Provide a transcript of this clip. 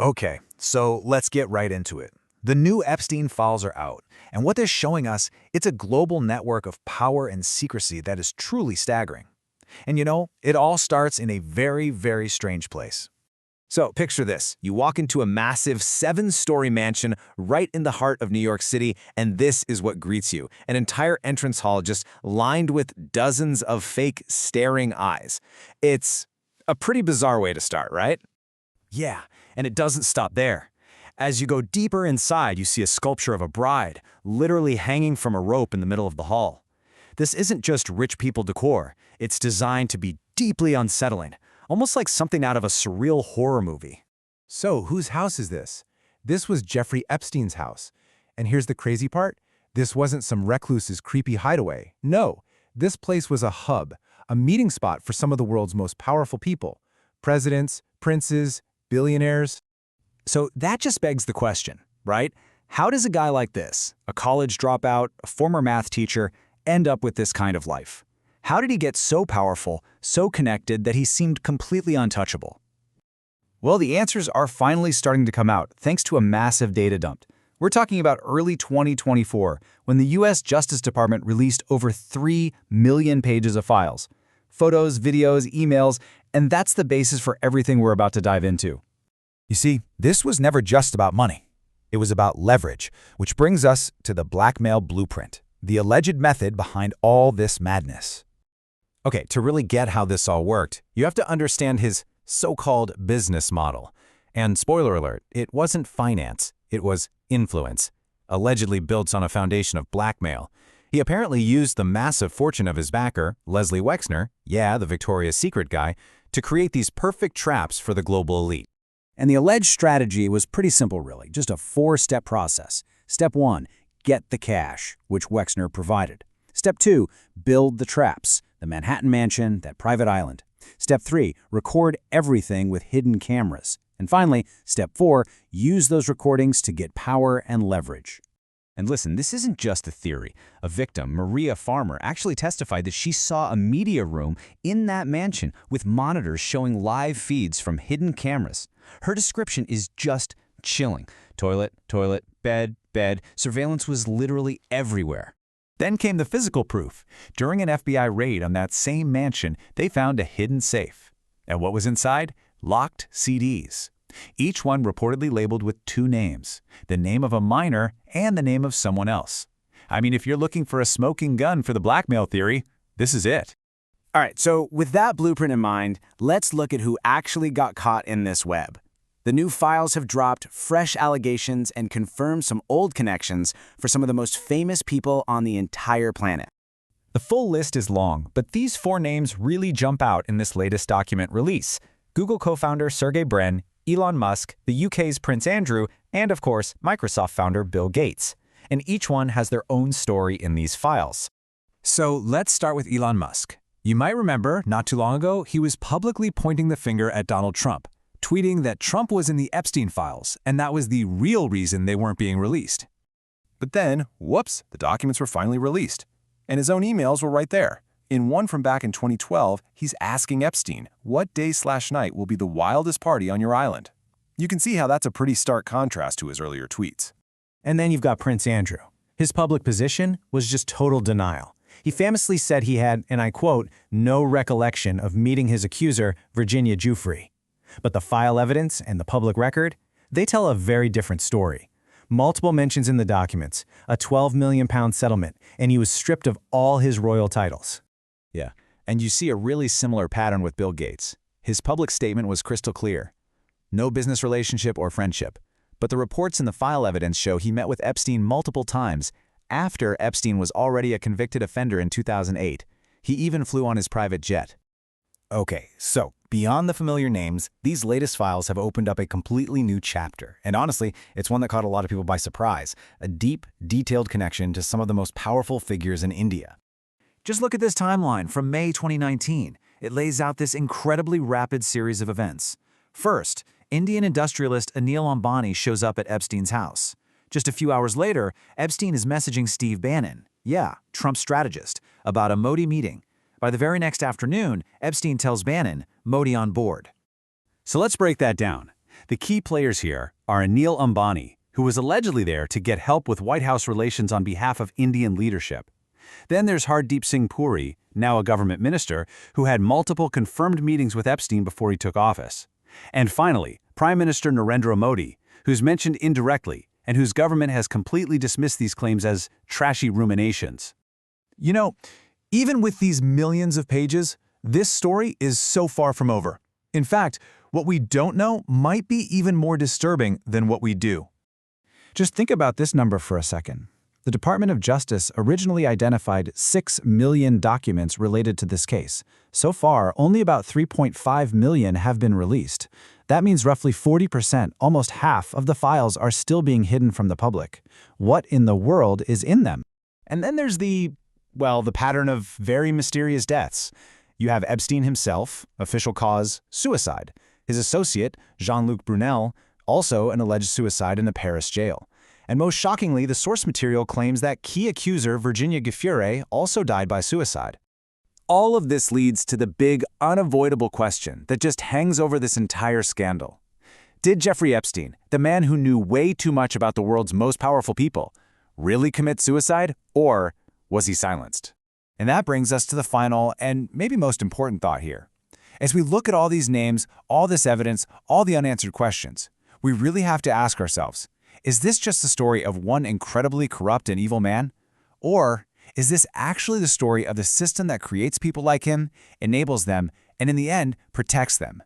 Okay, so let's get right into it. The new Epstein files are out, and what they're showing us, it's a global network of power and secrecy that is truly staggering. And it all starts in a very, very strange place. So picture this. You walk into a massive 7-story mansion right in the heart of New York City, and this is what greets you. An entire entrance hall just lined with dozens of fake staring eyes. It's a pretty bizarre way to start, right? Yeah, and it doesn't stop there. As you go deeper inside, you see a sculpture of a bride, literally hanging from a rope in the middle of the hall. This isn't just rich people decor. It's designed to be deeply unsettling, almost like something out of a surreal horror movie. So, whose house is this? This was Jeffrey Epstein's house. And here's the crazy part. This wasn't some recluse's creepy hideaway. No, this place was a hub, a meeting spot for some of the world's most powerful people. Presidents, princes, billionaires. So that just begs the question, right? How does a guy like this, a college dropout, a former math teacher, end up with this kind of life? How did he get so powerful, so connected that he seemed completely untouchable? Well, the answers are finally starting to come out thanks to a massive data dump. We're talking about early 2024, when the US Justice Department released over 3 million pages of files. Photos, videos, emails, and that's the basis for everything we're about to dive into. You see, this was never just about money. It was about leverage, which brings us to the blackmail blueprint, the alleged method behind all this madness. Okay, to really get how this all worked, you have to understand his so-called business model. And spoiler alert, it wasn't finance, it was influence, allegedly built on a foundation of blackmail. He apparently used the massive fortune of his backer, Leslie Wexner, yeah, the Victoria's Secret guy, to create these perfect traps for the global elite. And the alleged strategy was pretty simple, really, just a 4-step process. Step 1, get the cash, which Wexner provided. Step 2, build the traps, the Manhattan Mansion, that private island. Step 3, record everything with hidden cameras. And finally, Step 4, use those recordings to get power and leverage. And listen, this isn't just a theory. A victim, Maria Farmer, actually testified that she saw a media room in that mansion with monitors showing live feeds from hidden cameras. Her description is just chilling. Toilet, toilet, bed, bed. Surveillance was literally everywhere. Then came the physical proof. During an FBI raid on that same mansion, they found a hidden safe. And what was inside? Locked CDs. Each one reportedly labeled with 2 names, the name of a minor and the name of someone else. I mean, if you're looking for a smoking gun for the blackmail theory, this is it. All right, so with that blueprint in mind, let's look at who actually got caught in this web. The new files have dropped fresh allegations and confirmed some old connections for some of the most famous people on the entire planet. The full list is long, but these 4 names really jump out in this latest document release. Google co-founder Sergey Brin, Elon Musk, the UK's Prince Andrew, and of course, Microsoft founder Bill Gates. And each one has their own story in these files. So let's start with Elon Musk. You might remember, not too long ago, he was publicly pointing the finger at Donald Trump, tweeting that Trump was in the Epstein files, and that was the real reason they weren't being released. But then, whoops, the documents were finally released. And his own emails were right there. In one from back in 2012, he's asking Epstein, what day/night will be the wildest party on your island? You can see how that's a pretty stark contrast to his earlier tweets. And then you've got Prince Andrew. His public position was just total denial. He famously said he had, and I quote, no recollection of meeting his accuser, Virginia Giuffre. But the file evidence and the public record, they tell a very different story. Multiple mentions in the documents, a £12 million settlement, and he was stripped of all his royal titles. Yeah, and you see a really similar pattern with Bill Gates. His public statement was crystal clear. No business relationship or friendship. But the reports in the file evidence show he met with Epstein multiple times after Epstein was already a convicted offender in 2008. He even flew on his private jet. Okay, so beyond the familiar names, these latest files have opened up a completely new chapter. And honestly, it's one that caught a lot of people by surprise. A deep, detailed connection to some of the most powerful figures in India. Just look at this timeline from May 2019. It lays out this incredibly rapid series of events. First, Indian industrialist Anil Ambani shows up at Epstein's house. Just a few hours later, Epstein is messaging Steve Bannon, yeah, Trump's strategist, about a Modi meeting. By the very next afternoon, Epstein tells Bannon, Modi on board. So let's break that down. The key players here are Anil Ambani, who was allegedly there to get help with White House relations on behalf of Indian leadership. Then there's Hardeep Singh Puri, now a government minister, who had multiple confirmed meetings with Epstein before he took office. And finally, Prime Minister Narendra Modi, who's mentioned indirectly, and whose government has completely dismissed these claims as trashy ruminations. You know, even with these millions of pages, this story is so far from over. In fact, what we don't know might be even more disturbing than what we do. Just think about this number for a second. The Department of Justice originally identified 6 million documents related to this case. So far, only about 3.5 million have been released. That means roughly 40%, almost half, of the files are still being hidden from the public. What in the world is in them? And then there's the pattern of very mysterious deaths. You have Epstein himself, official cause, suicide. His associate, Jean-Luc Brunel, also an alleged suicide in a Paris jail. And most shockingly, the source material claims that key accuser Virginia Giuffre also died by suicide. All of this leads to the big, unavoidable question that just hangs over this entire scandal. Did Jeffrey Epstein, the man who knew way too much about the world's most powerful people, really commit suicide, or was he silenced? And that brings us to the final and maybe most important thought here. As we look at all these names, all this evidence, all the unanswered questions, we really have to ask ourselves, is this just the story of one incredibly corrupt and evil man? Or is this actually the story of the system that creates people like him, enables them, and in the end, protects them?